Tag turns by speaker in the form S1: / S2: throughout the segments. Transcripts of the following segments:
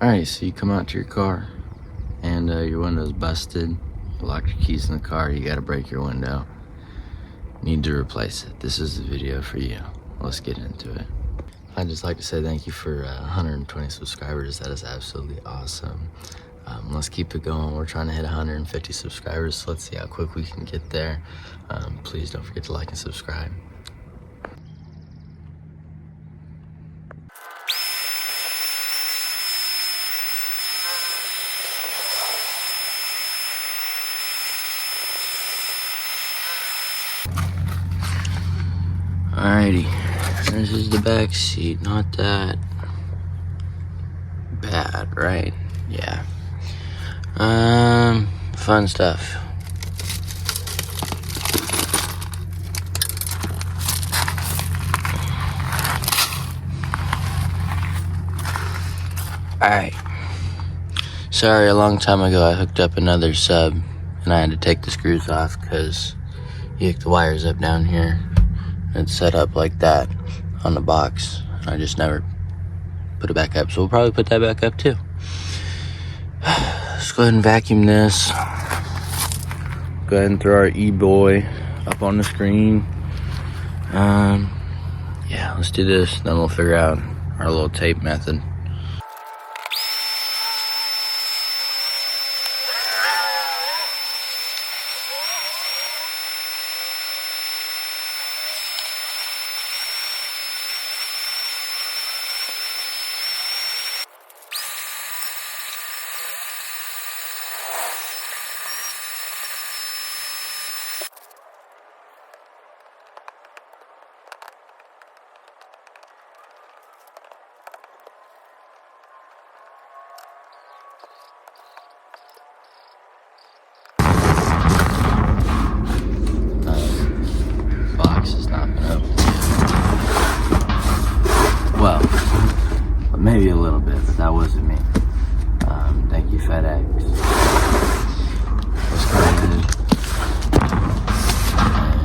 S1: Alright, so you come out to your car and your window's busted. You locked your keys in the car, you gotta break your window. Need to replace it. This is the video for you. Let's get into it. I'd just like to say thank you for 120 subscribers. That is absolutely awesome. Let's keep it going. We're trying to hit 150 subscribers, so let's see how quick we can get there. Please don't forget to like and subscribe. Alrighty, this is the back seat. Not that bad, right? Yeah. Fun stuff. Alright. Sorry, a long time ago I hooked up another sub and I had to take the screws off because you hook the wires up down here. It's set up like that on the box. I just never put it back up, so we'll probably put that back up too. Let's go ahead and vacuum this. Go ahead and throw our E-boy up on the screen. Yeah, let's do this, then we'll figure out our little tape method. Well, maybe a little bit, but that wasn't me. Thank you, FedEx. Let's go ahead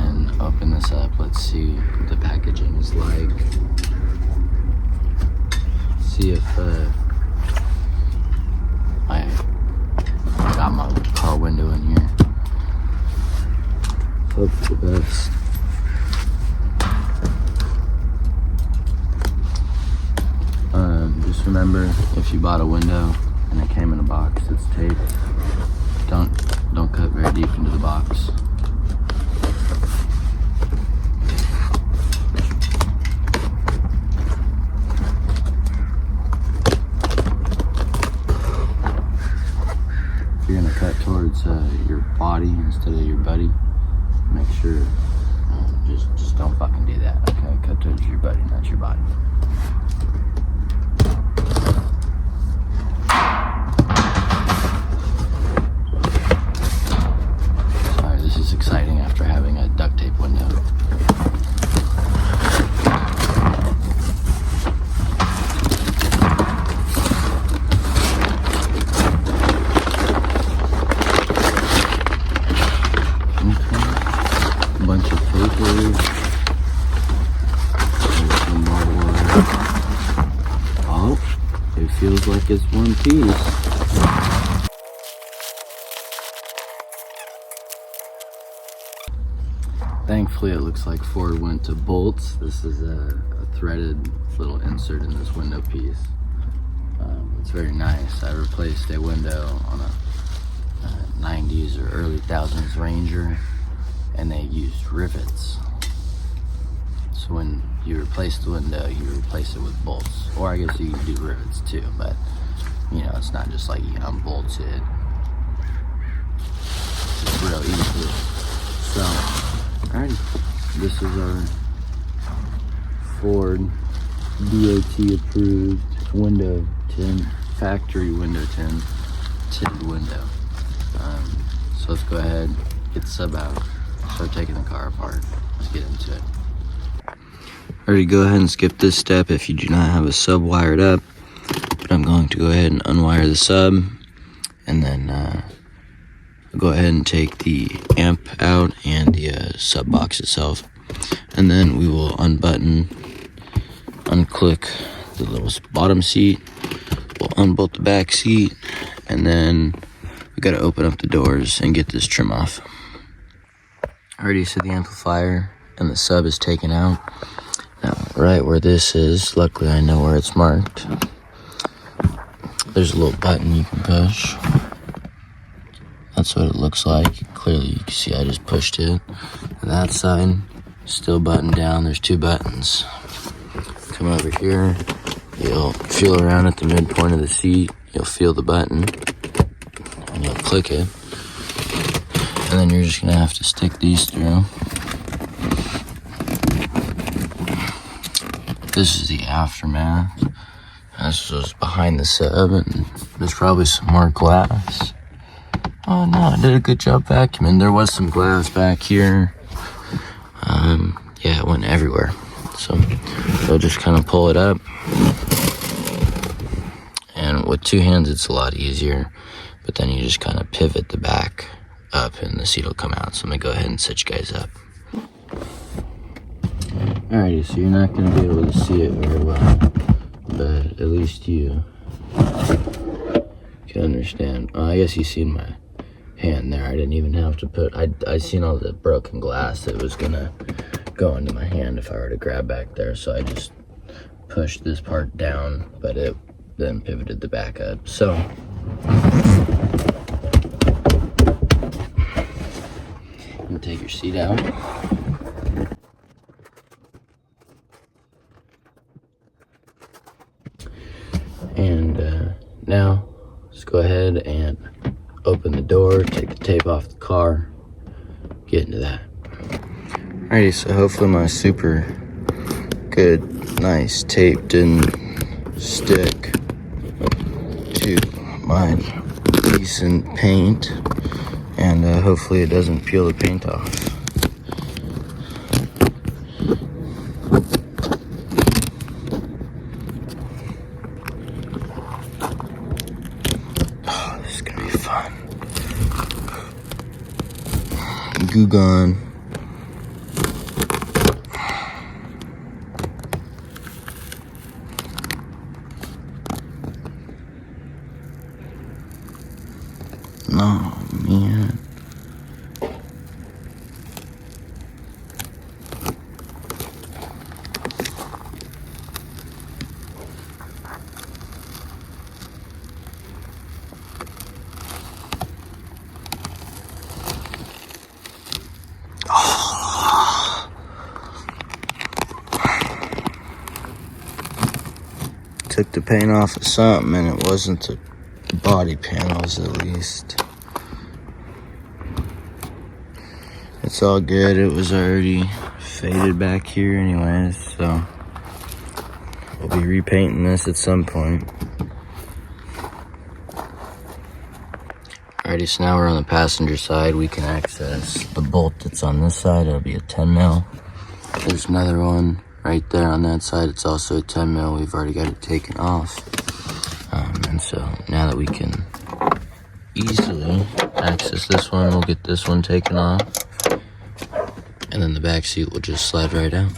S1: and open this up. Let's see what the packaging is like. See if I got my car window in here. Hope for the best. Just remember, if you bought a window and it came in a box that's taped, don't cut very deep into the box. If you're gonna cut towards your body instead of your buddy, make sure just don't fucking do that. Okay, cut towards your buddy, not your body. Exciting after having a duct tape window. A bunch of papers. Some more. Oh, it feels like it's one piece. Thankfully, it looks like Ford went to bolts. This is a threaded little insert in this window piece. It's very nice. I replaced a window on a 90s or early 1000s Ranger, and they used rivets. So when you replace the window, you replace it with bolts. Or I guess you can do rivets too, but you know, it's not just like you unbolt it. It's real easy. So, alrighty, this is our Ford DOT approved window tint, factory window tint, tinted window. So let's go ahead, get the sub out, start taking the car apart. Let's get into it. Alrighty, go ahead and skip this step if you do not have a sub wired up. But I'm going to go ahead and unwire the sub, and then go ahead and take the amp out and the sub box itself, and then we will unclick the little bottom seat. We'll unbolt the back seat, and then we gotta open up the doors and get this trim off. Already so the amplifier and the sub is taken out. Now, right where this is, luckily I know where it's marked. There's a little button you can push. That's what it looks like. Clearly you can see I just pushed it. And that side, still buttoned down. There's 2 buttons. Come over here, you'll feel around at the midpoint of the seat. You'll feel the button, and you'll click it. And then you're just gonna have to stick these through. This is the aftermath. This was behind the sub, and there's probably some more glass. Oh no, I did a good job vacuuming. There was some glass back here. Yeah, it went everywhere. So they'll just kind of pull it up. And with 2 hands, it's a lot easier. But then you just kind of pivot the back up and the seat will come out. So I'm gonna go ahead and set you guys up. Alrighty, so you're not gonna be able to see it very well, but at least you can understand. I guess you seen my hand there. I didn't even have to put, I seen all the broken glass that was gonna go into my hand if I were to grab back there. So I just pushed this part down, but it then pivoted the back up. So you take your seat out. And now let's go ahead and open the door, take the tape off the car, get into that. Alrighty, so hopefully my super good, nice tape didn't stick to my decent paint, and hopefully it doesn't peel the paint off. Oh, this is gonna be fun. Goo gone. Oh, man. Took the paint off of something, and it wasn't the body panels, at least. It's all good. It was already faded back here anyways, so we'll be repainting this at some point. Alrighty, so now we're on the passenger side. We can access the bolt that's on this side. It'll be a 10 mil. There's another one right there on that side. It's also a 10 mil. We've already got it taken off. And so now that we can easily access this one, we'll get this one taken off. And then the back seat will just slide right out.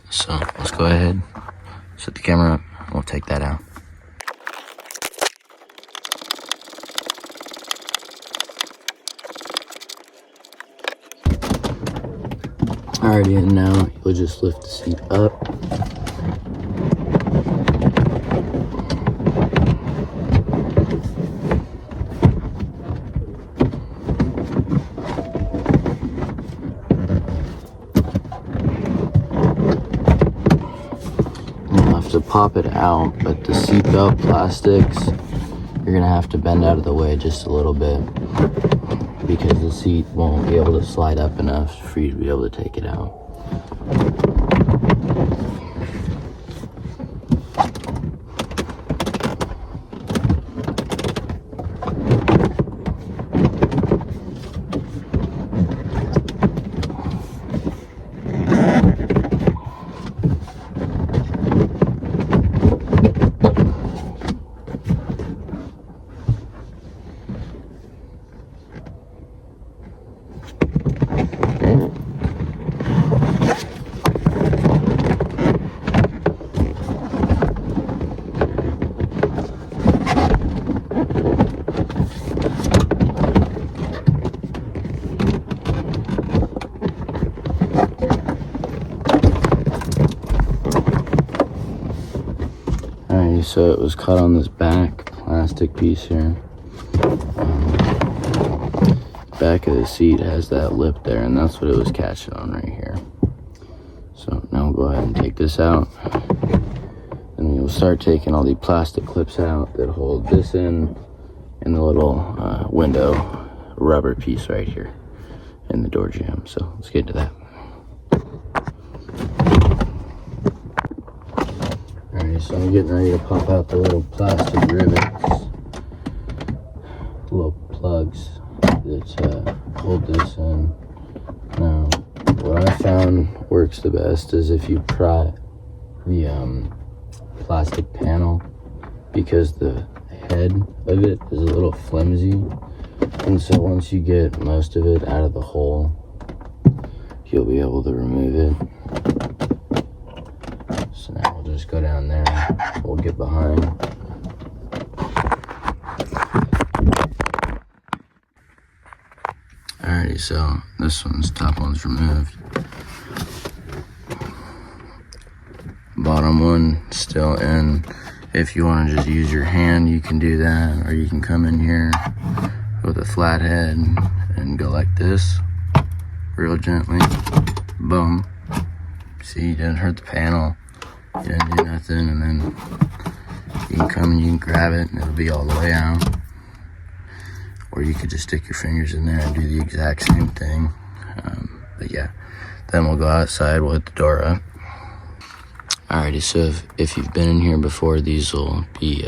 S1: So let's go ahead, set the camera up, and we'll take that out. Alrighty, and now you'll just lift the seat up. To pop it out, but the seatbelt plastics, you're gonna have to bend out of the way just a little bit because the seat won't be able to slide up enough for you to be able to take it out. so it was caught on this back plastic piece here. Back of the seat has that lip there, and that's what it was catching on right here. So now we'll go ahead and take this out, and we'll start taking all the plastic clips out that hold this in, and the little window rubber piece right here in the door jamb. So let's get into that. Alright, so I'm getting ready to pop out the little plastic rivets, little plugs that hold this in. Now, what I found works the best is if you pry the plastic panel, because the head of it is a little flimsy, and so once you get most of it out of the hole, you'll be able to remove it. So now we'll just go down there, we'll get behind. Alrighty, so this top one's removed. Bottom one still in. If you want to just use your hand, you can do that, or you can come in here with a flat head and go like this, real gently. Boom. See, you didn't hurt the panel. You didn't do nothing, and then you can come and you can grab it and it'll be all the way out. Or you could just stick your fingers in there and do the exact same thing. But yeah, then we'll go outside, we'll hit the door up. Alrighty, so if you've been in here before, these will be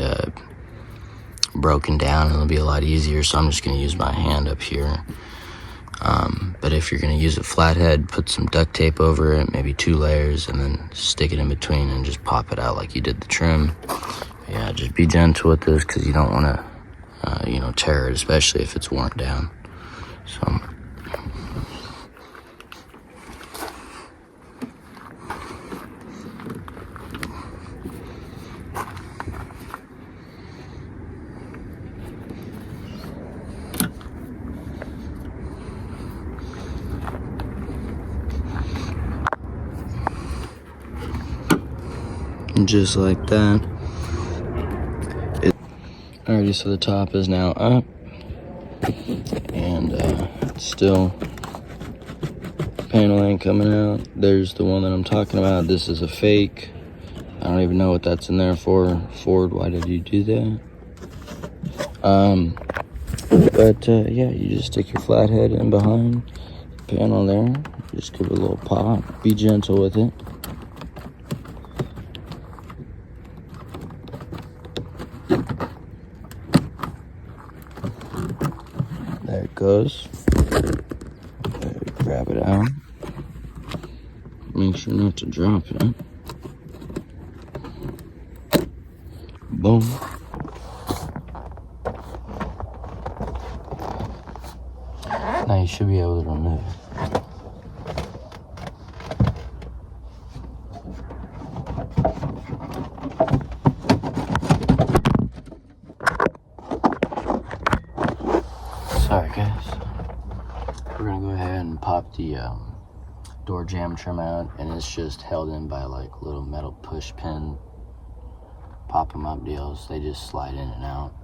S1: broken down and it'll be a lot easier, so I'm just going to use my hand up here. But if you're going to use a flathead, put some duct tape over it, maybe 2 layers, and then stick it in between and just pop it out like you did the trim. Yeah, just be gentle with this because you don't want to tear it, especially if it's worn down. So just like that. Alrighty, so the top is now up, and still panel ain't coming out. There's the one that I'm talking about. This is a fake. I don't even know what that's in there for. Ford, why did you do that? Yeah, you just stick your flathead in behind the panel there. Just give it a little pop. Be gentle with it. There it goes. Grab it out. Make sure not to drop it. Boom. Now you should be able to remove it. Sorry guys, we're gonna go ahead and pop the door jamb trim out, and it's just held in by like little metal push pin pop 'em up deals. They just slide in and out.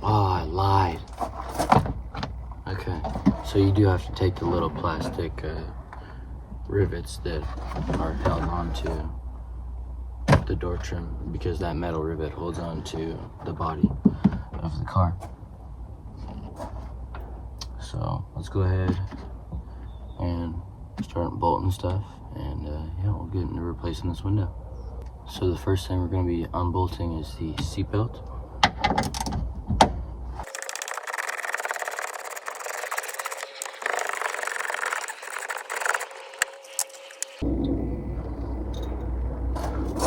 S1: Oh, I lied. Okay, so you do have to take the little plastic rivets that are held onto the door trim, because that metal rivet holds on to the body of the car. So let's go ahead and start bolting stuff, and yeah, we'll get into replacing this window. So the first thing we're going to be unbolting is the seatbelt.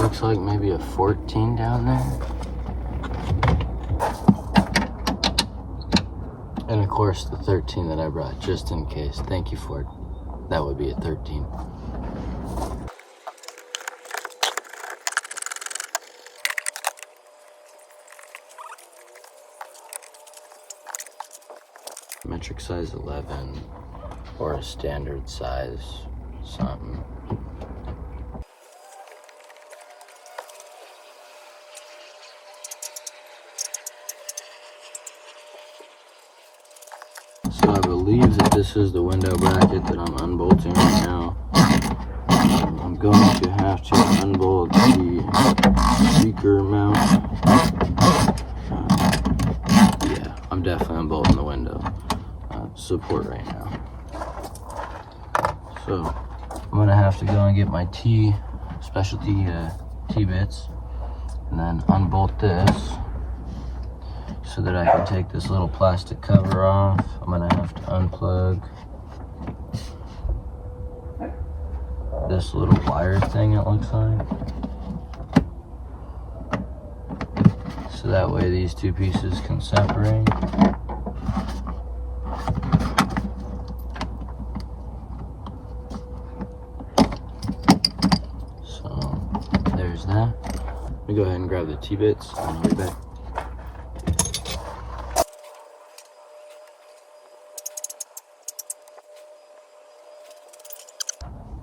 S1: Looks like maybe a 14 down there. And of course the 13 that I brought, just in case. Thank you for it. That would be a 13. Metric size 11 or a standard size something. So I believe that this is the window bracket that I'm unbolting right now. I'm going to have to unbolt the speaker mount. Yeah, I'm definitely unbolting the window support right now. So I'm gonna have to go and get my specialty T-bits and then unbolt this so that I can take this little plastic cover off. I'm gonna have to unplug this little wire thing, it looks like. So that way these two pieces can separate. So there's that. Let me go ahead and grab the T-bits and I'll be back.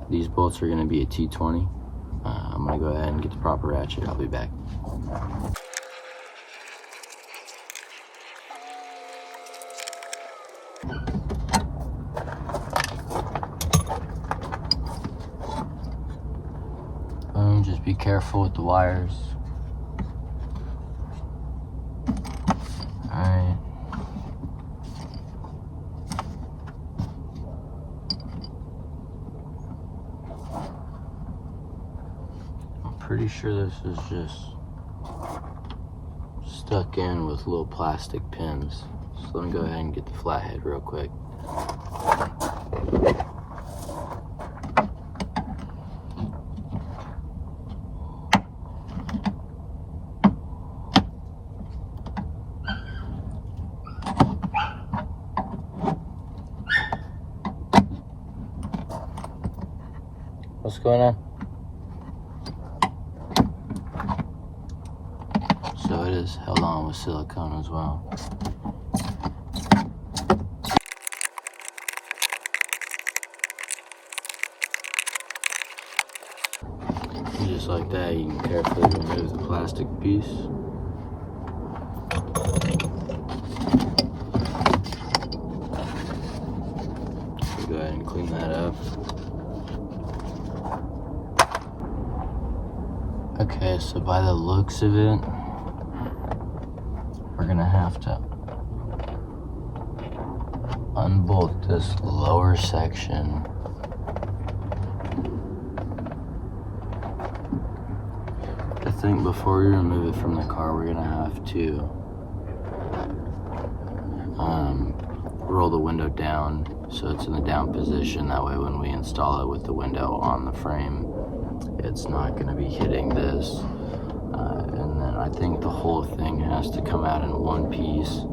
S1: These bolts are going to be a T20. I'm going to go ahead and get the proper ratchet. I'll be back. Boom, just be careful with the wires. Alright. Pretty sure this is just stuck in with little plastic pins. So let me go ahead and get the flathead real quick. What's going on? So it is held on with silicone as well. And just like that, you can carefully remove the plastic piece. So go ahead and clean that up. Okay, so by the looks of it, we're gonna have to unbolt this lower section. I think before we remove it from the car, we're gonna have to roll the window down so it's in the down position. That way when we install it with the window on the frame, it's not gonna be hitting this. And then I think the whole thing has to come out in one piece.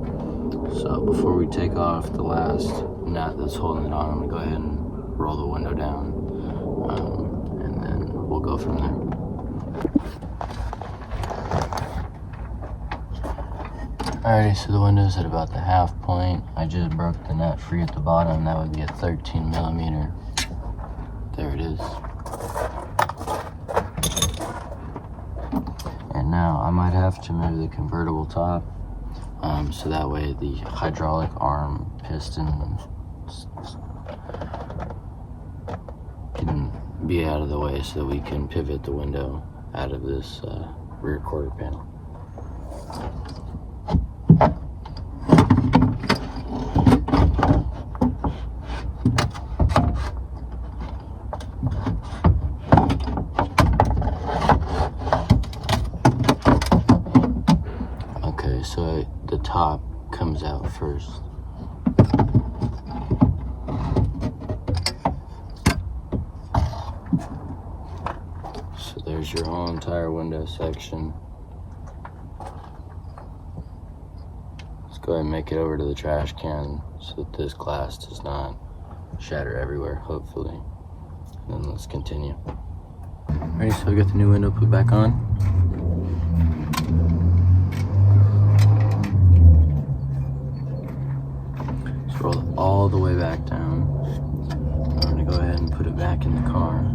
S1: So before we take off the last nut that's holding it on, I'm gonna go ahead and roll the window down, and then we'll go from there. Alrighty, so the window's at about the half point. I just broke the nut free at the bottom. That would be a 13 millimeter. There it is. And now I might have to move the convertible top, so that way the hydraulic arm piston can be out of the way so that we can pivot the window out of this rear quarter panel. Okay, so the top comes out first. So there's your whole entire window section. It's go ahead and make it over to the trash can so that this glass does not shatter everywhere, hopefully. And then let's continue. Ready, so we got the new window put back on. Let's roll it all the way back down. I'm gonna go ahead and put it back in the car.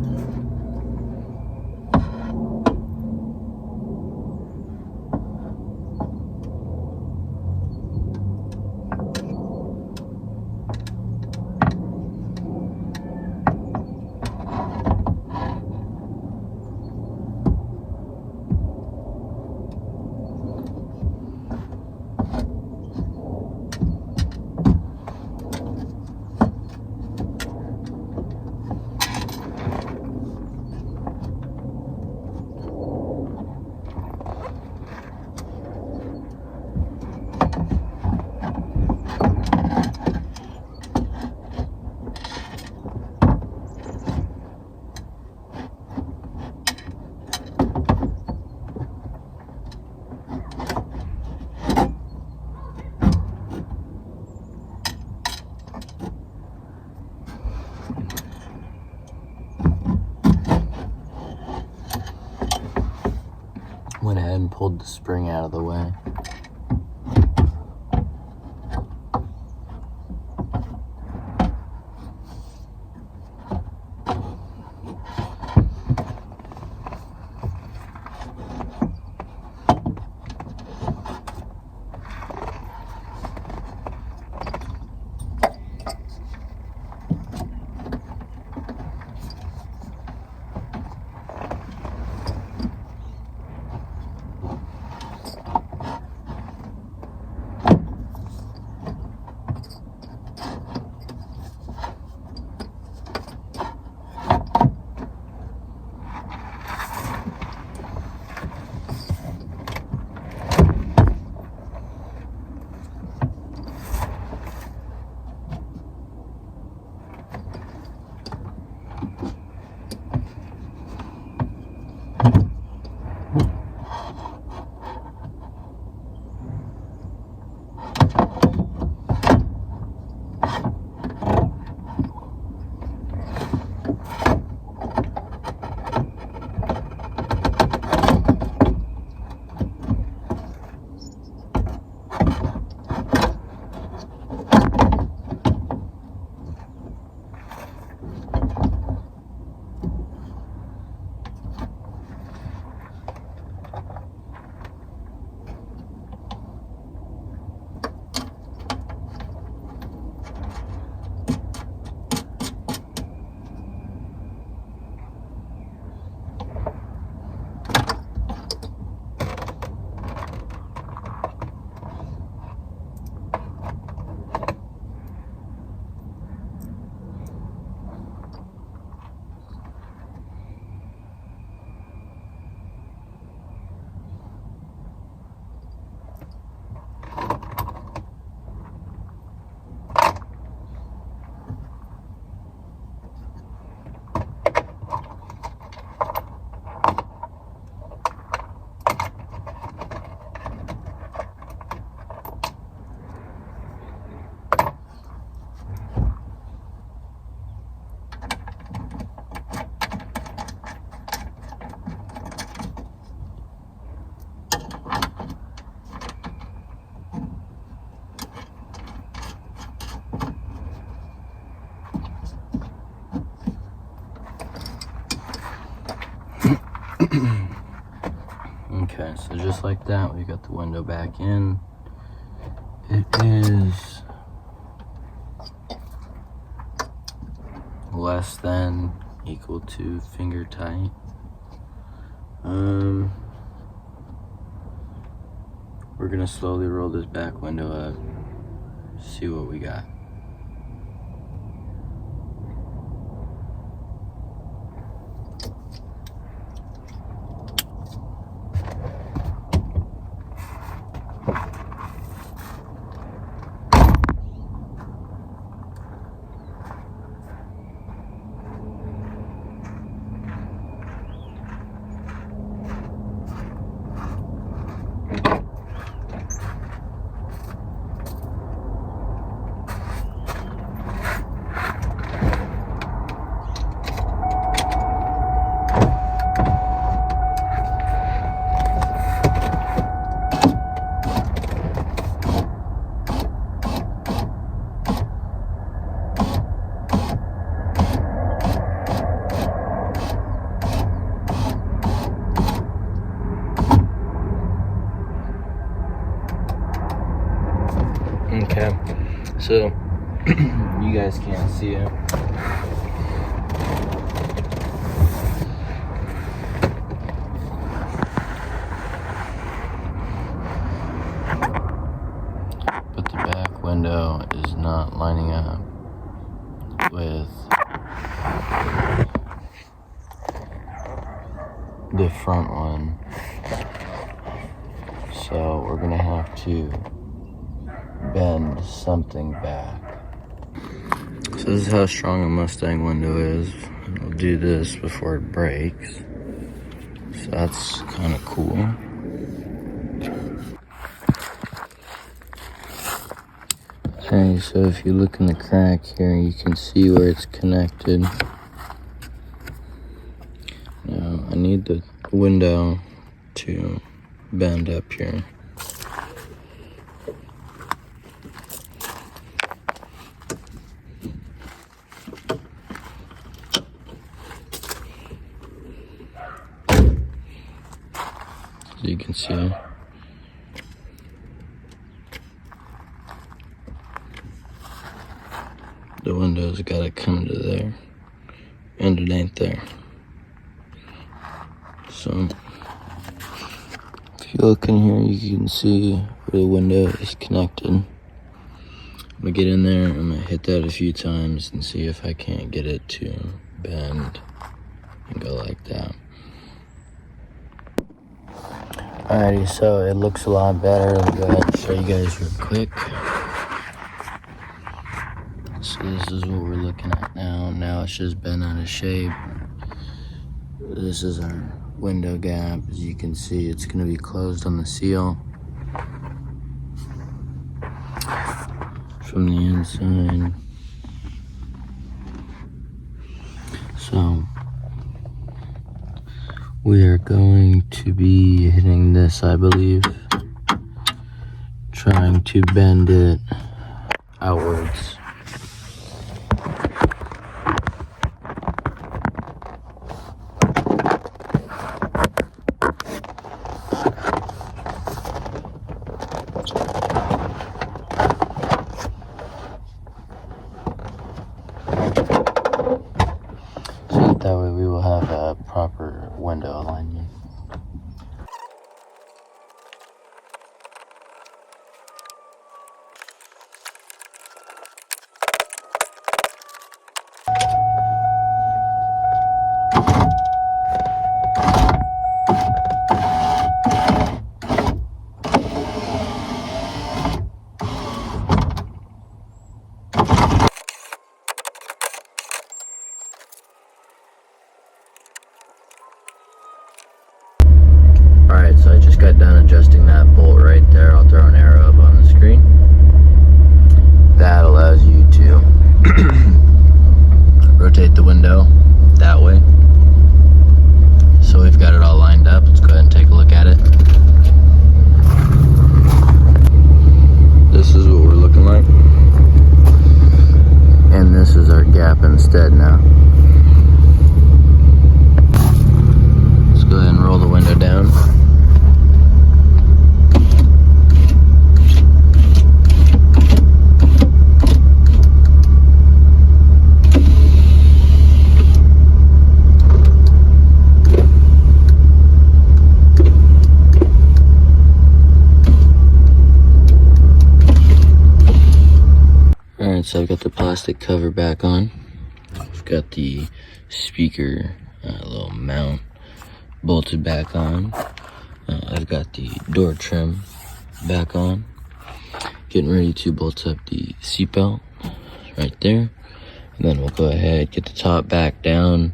S1: Went ahead and pulled the spring out of the way. Okay, so just like that, we got the window back in. It is less than equal to finger tight. We're gonna slowly roll this back window up, see what we got. Okay, so you guys can't see it. But the back window is not lining up with the front one. So we're gonna have to bend something back. So this is how strong a Mustang window is. I'll do this before it breaks. So that's kind of cool. Okay, so if you look in the crack here, you can see where it's connected. Now, I need the window to bend up here. So you can see the window's gotta come to there, and it ain't there. So if you look in here, you can see where the window is connected. I'm gonna get in there, I'm gonna hit that a few times and see if I can't get it to bend and go like that. Alrighty, so it looks a lot better. Let me go ahead and show you guys real quick. So this is what we're looking at now. Now it's just bent out of shape. This is our window gap. As you can see, it's gonna be closed on the seal from the inside. So we are going to be hitting this, I believe, trying to bend it outwards. So that way we will have a proper window alignment. Alright, so I just got done adjusting that bolt right there. I'll throw an arrow up on the screen. That allows you to rotate the window that way. So we've got it all lined up. Let's go ahead and take a look at it. This is what we're looking like. And this is our gap instead now. Let's go ahead and roll the window down. Alright, so I've got the plastic cover back on. I've got the speaker little mount bolted back on. I've got the door trim back on. Getting ready to bolt up the seatbelt right there. And then we'll go ahead, get the top back down,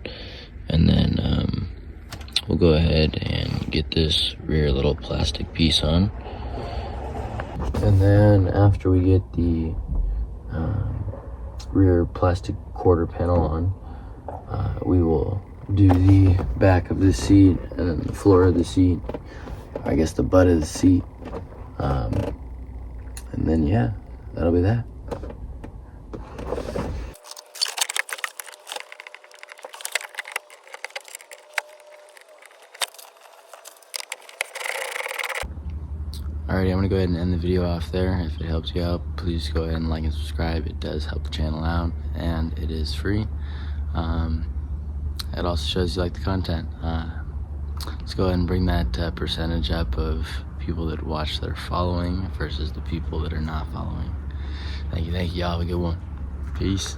S1: and then we'll go ahead and get this rear little plastic piece on. And then after we get the rear plastic quarter panel on, we will do the back of the seat and then the floor of the seat, I guess the butt of the seat, and then yeah, that'll be that. Alrighty, I'm gonna go ahead and end the video off there. If it helps you out, please go ahead and like and subscribe. It does help the channel out, and it is free. It also shows you like the content. Let's go ahead and bring that percentage up of people that watch that are following versus the people that are not following. Thank you, y'all. Have a good one. Peace.